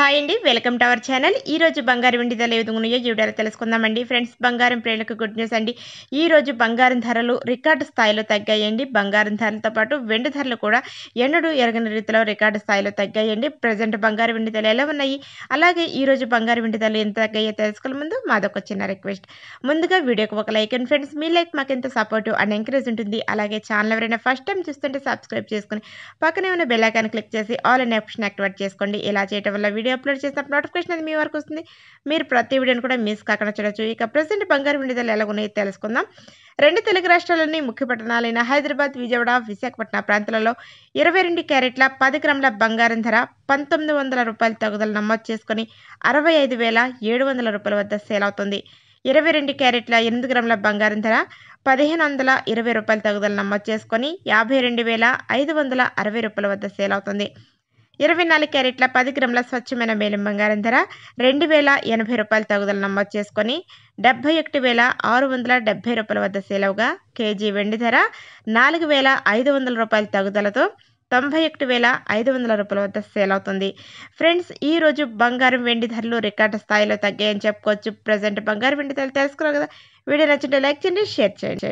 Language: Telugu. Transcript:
హాయ్ అండి, వెల్కమ్ టు అవర్ ఛానల్. ఈ రోజు బంగారం వెండి ధరలు ఏ విధంగా ఉన్నాయో ఈ వీడియోలో తెలుసుకుందామండి. ఫ్రెండ్స్, బంగారం ప్రియులకు గుడ్ న్యూస్ అండి. ఈ రోజు బంగారం ధరలు రికార్డు స్థాయిలో తగ్గాయండి. బంగారం ధరలతో పాటు వెండి ధరలు కూడా ఎన్నడూ ఎరగని రీతిలో రికార్డు స్థాయిలో తగ్గాయండి. ప్రజెంట్ బంగారం వెండి ధరలు ఎలా ఉన్నాయి, అలాగే ఈ రోజు బంగారం వెండి ధరలు ఎంత తగ్గాయో తెలుసుకునే ముందు మాదొక చిన్న రిక్వెస్ట్. ముందుగా వీడియోకి ఒక like and friends, me like మాకు ఎంతో సపోర్టివ్ అండ్ ఎంకరేజ్ ఉంటుంది. అలాగే ఛానల్ ఎవరైనా ఫస్ట్ టైం చూస్తుంటే సబ్స్క్రైబ్ చేసుకుని పక్కనే ఉన్న బెల్ ఐకాన్ క్లిక్ చేసి ఆల్ అనే ఆప్షన్ యాక్టివేట్ చేసుకోండి. ఇలా చేయడం వల్ల వీడియో అప్లోడ్ చేసినప్పుడు నోటిఫికేషన్ అది మీ వరకు వస్తుంది. మీరు ప్రతి వీడియోని కూడా మిస్ కాకుండా చూడొచ్చు. ఇక ప్రజెంట్ బంగారు వెండి ధరలు ఎలా ఉన్నాయో తెలుసుకుందాం. రెండు తెలుగు రాష్ట్రాల్లోని ముఖ్య పట్టణాలైన హైదరాబాద్, విజయవాడ, విశాఖపట్నం ప్రాంతాలలో 22 క్యారెట్ల 10 గ్రాముల బంగారం ధర 1900 రూపాయల తగ్గుదల నమోదు చేసుకుని 65,700 రూపాయల వద్ద సేల్ అవుతుంది. 22 క్యారెట్ల 8 గ్రాముల బంగారం ధర 1520 రూపాయల తగ్గుదల నమోదు చేసుకొని 52,560 రూపాయల వద్ద సేల్ అవుతుంది. 24 క్యారెట్ల 10 గ్రాముల స్వచ్ఛమైన మేలిం బంగారం ధర 2,080 రూపాయల తగ్గుదల నమోదు చేసుకొని 71,670 రూపాయల వద్ద సేల్ అవగా, కేజీ వెండి ధర 4,500 రూపాయల తగ్గుదలతో 91,500 రూపాయల వద్ద సేల్ అవుతుంది. ఫ్రెండ్స్, ఈ రోజు బంగారం వెండి ధరలు రికార్డు స్థాయిలో తగ్గాయని చెప్పుకోవచ్చు. ప్రజెంట్ బంగారం వెండి ధరలు తెలుసుకున్నారు కదా. వీడియో నచ్చింటే లైక్ చేయండి, షేర్ చేయండి.